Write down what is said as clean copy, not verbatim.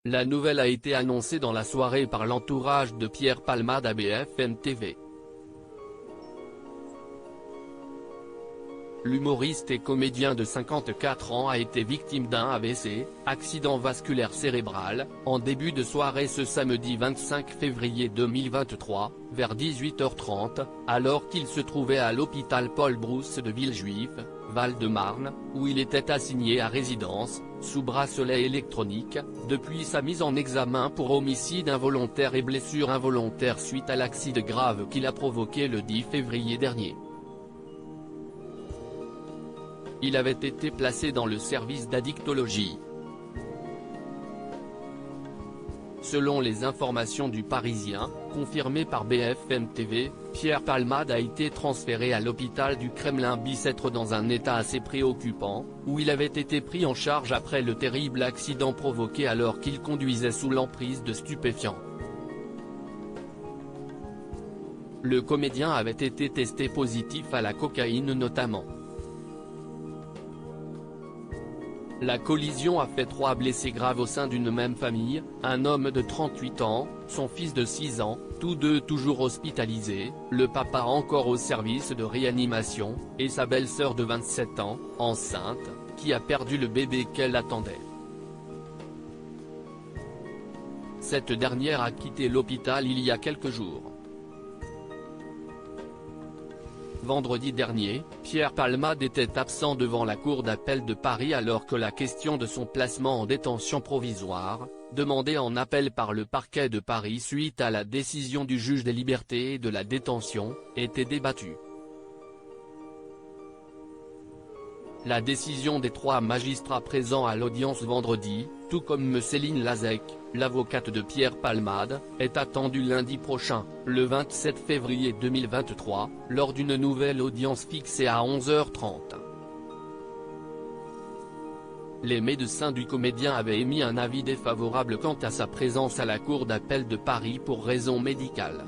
La nouvelle a été annoncée dans la soirée par l'entourage de Pierre Palmade à BFM TV. L'humoriste et comédien de 54 ans a été victime d'un AVC, accident vasculaire cérébral, en début de soirée ce samedi 25 février 2023, vers 18h30, alors qu'il se trouvait à l'hôpital Paul Brousse de Villejuif, Val-de-Marne, où il était assigné à résidence, sous bracelet électronique, depuis sa mise en examen pour homicide involontaire et blessure involontaire suite à l'accident grave qu'il a provoqué le 10 février dernier. Il avait été placé dans le service d'addictologie. Selon les informations du Parisien, confirmées par BFM TV, Pierre Palmade a été transféré à l'hôpital du Kremlin-Bicêtre dans un état assez préoccupant, où il avait été pris en charge après le terrible accident provoqué alors qu'il conduisait sous l'emprise de stupéfiants. Le comédien avait été testé positif à la cocaïne notamment. La collision a fait 3 blessés graves au sein d'une même famille, un homme de 38 ans, son fils de 6 ans, tous deux toujours hospitalisés, le papa encore au service de réanimation, et sa belle-sœur de 27 ans, enceinte, qui a perdu le bébé qu'elle attendait. Cette dernière a quitté l'hôpital il y a quelques jours. Vendredi dernier, Pierre Palmade était absent devant la cour d'appel de Paris alors que la question de son placement en détention provisoire, demandée en appel par le parquet de Paris suite à la décision du juge des libertés et de la détention, était débattue. La décision des 3 magistrats présents à l'audience vendredi, tout comme Céline Lazec, l'avocate de Pierre Palmade, est attendue lundi prochain, le 27 février 2023, lors d'une nouvelle audience fixée à 11h30. Les médecins du comédien avaient émis un avis défavorable quant à sa présence à la cour d'appel de Paris pour raison médicale.